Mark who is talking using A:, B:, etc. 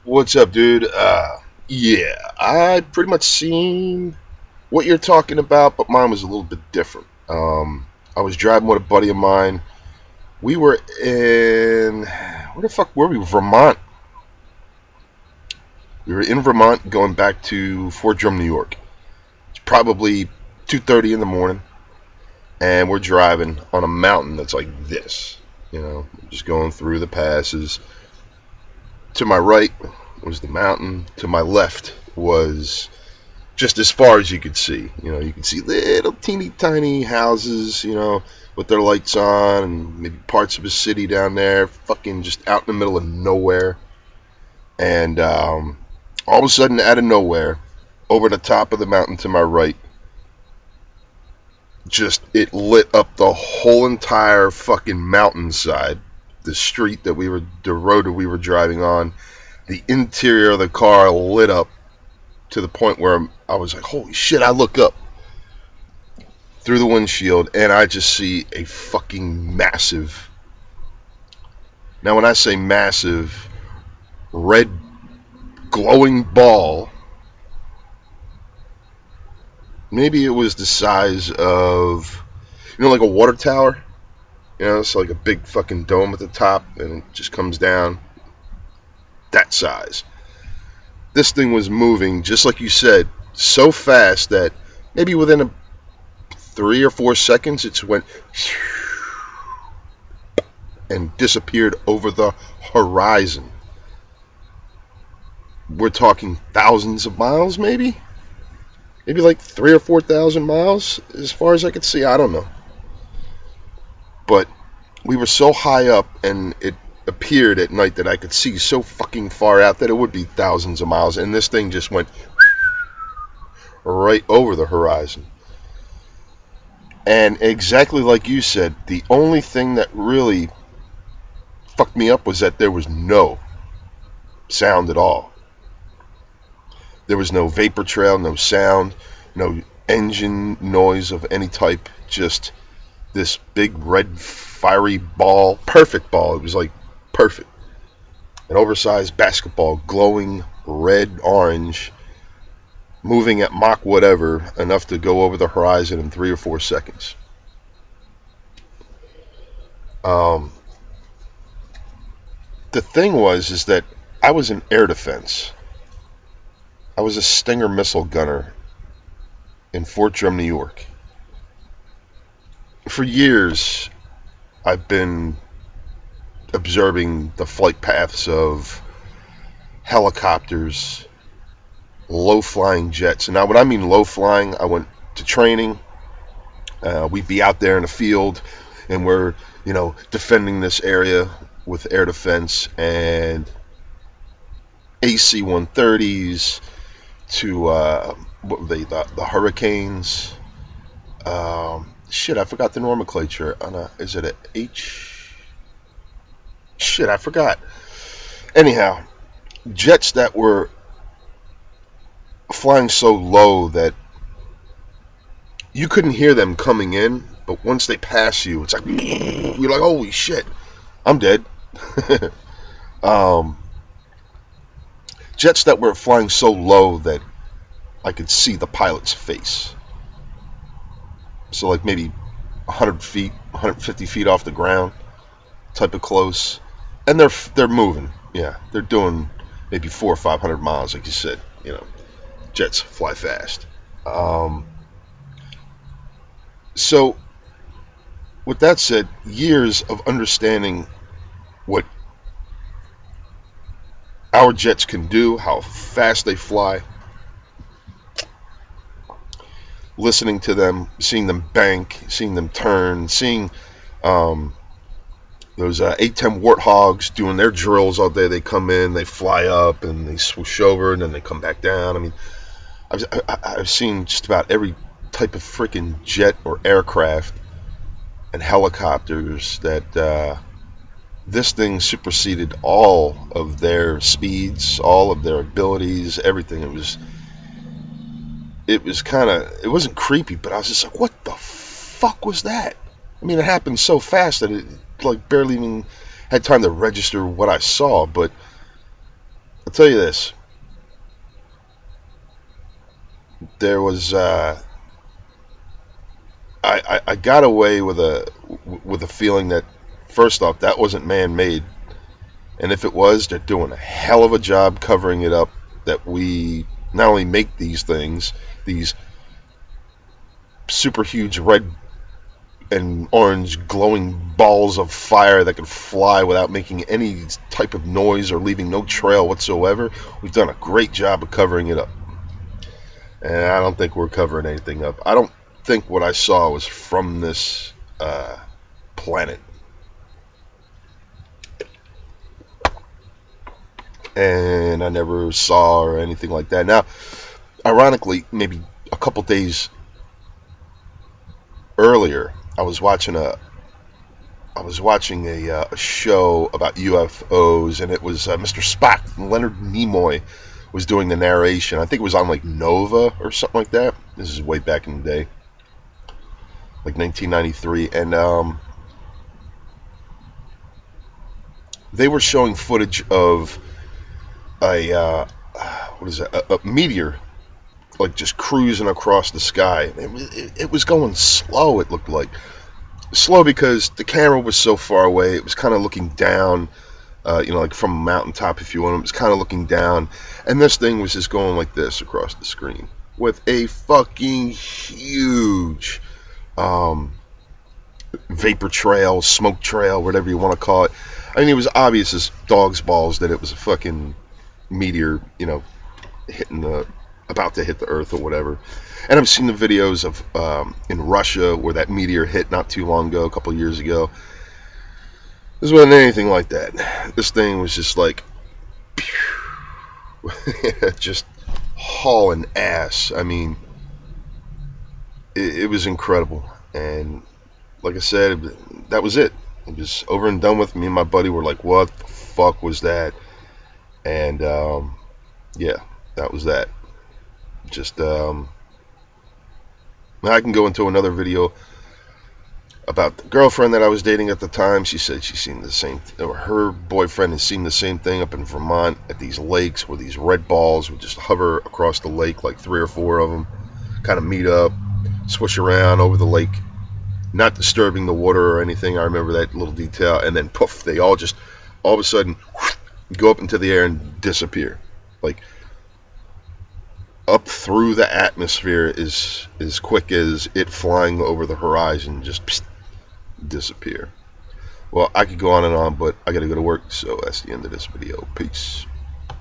A: What's up, dude? Yeah, I pretty much seen what you're talking about, but mine was a little bit different. I was driving with a buddy of mine. We were in where the fuck were we? Vermont. We were in Vermont, going back to Fort Drum, New York. It's probably 2:30 in the morning, and we're driving on a mountain that's like this. Just going through the passes. To my right was the mountain. To my left was just as far as you could see. You could see little teeny tiny houses, with their lights on, and maybe parts of a city down there, fucking just out in the middle of nowhere. And all of a sudden, out of nowhere, over the top of the mountain to my right, just it lit up the whole entire fucking mountainside. The road that we were driving on, the interior of the car lit up to the point where I was like, holy shit, I look up through the windshield and I just see a fucking massive, now when I say massive, red glowing ball. Maybe it was the size of, like a water tower. It's like a big fucking dome at the top and it just comes down. That size. This thing was moving, just like you said, so fast that maybe within 3 or 4 seconds it went and disappeared over the horizon. We're talking thousands of miles, maybe like 3 or 4 thousand miles, as far as I could see. I don't know, but we were so high up, and it appeared at night that I could see so fucking far out that it would be thousands of miles, and this thing just went right over the horizon. And exactly like you said, the only thing that really fucked me up was that there was no sound at all. There was no vapor trail, no sound, no engine noise of any type. Just this big red fiery ball, perfect ball. It was like perfect. An oversized basketball, glowing red orange, moving at Mach whatever, enough to go over the horizon in 3 or 4 seconds. The thing is that I was in air defense. I was a Stinger missile gunner in Fort Drum, New York. For years, I've been observing the flight paths of helicopters, low-flying jets. And now, when I mean low-flying, I went to training. We'd be out there in the field, and we're, defending this area with air defense and AC-130s to what were they? The Hurricanes. Shit, I forgot the nomenclature. Is it a H? Shit, I forgot. Anyhow, jets that were flying so low that you couldn't hear them coming in, but once they pass you, it's like you're like, holy shit, I'm dead. Jets that were flying so low that I could see the pilot's face. So like maybe 100 feet, 150 feet off the ground, type of close, and they're moving. Yeah, they're doing maybe 400 or 500 miles, like you said. Jets fly fast. So, with that said, years of understanding what our jets can do, how fast they fly, listening to them, seeing them bank, seeing them turn, seeing those A-10 Warthogs doing their drills all day. They come in, they fly up, and they swoosh over, and then they come back down. I mean, I've seen just about every type of freaking jet or aircraft and helicopters that this thing superseded all of their speeds, all of their abilities, everything. It wasn't creepy, but I was just like, what the fuck was that? I mean, it happened so fast that it like barely even had time to register what I saw, but I'll tell you this. There was I got away with a feeling that, first off, that wasn't man-made, and if it was, they're doing a hell of a job covering it up. That we not only make these things, these super huge red and orange glowing balls of fire that can fly without making any type of noise or leaving no trail whatsoever. We've done a great job of covering it up, and I don't think we're covering anything up. I don't think what I saw was from this planet, and I never saw or anything like that. Now, ironically, maybe a couple days earlier, I was watching a show about UFOs, and it was Mr. Spock. Leonard Nimoy was doing the narration. I think it was on like Nova or something like that. This is way back in the day, like 1993, and they were showing footage of a meteor, like just cruising across the sky. It was going slow. It looked like slow because the camera was so far away. It was kind of looking down, like from a mountaintop, if you want. It was kind of looking down, and this thing was just going like this across the screen with a fucking huge vapor trail, smoke trail, whatever you want to call it. I mean, it was obvious as dog's balls that it was a fucking meteor, hitting about to hit the Earth or whatever. And I've seen the videos of in Russia where that meteor hit not too long ago, a couple of years ago. This wasn't anything like that. This thing was just like, just hauling ass. I mean, it was incredible. And like I said, that was it. It was over and done with. Me and my buddy were like, what the fuck was that? And yeah, that was that. Just I can go into another video about the girlfriend that I was dating at the time. She said she's seen the same, or her boyfriend has seen the same thing up in Vermont at these lakes where these red balls would just hover across the lake, like 3 or 4 of them, kind of meet up, swish around over the lake, not disturbing the water or anything. I remember that little detail. And then poof, they all of a sudden go up into the air and disappear, like up through the atmosphere as quick as it flying over the horizon, just psst, disappear. Well, I could go on and on, but I gotta go to work, so that's the end of this video. Peace.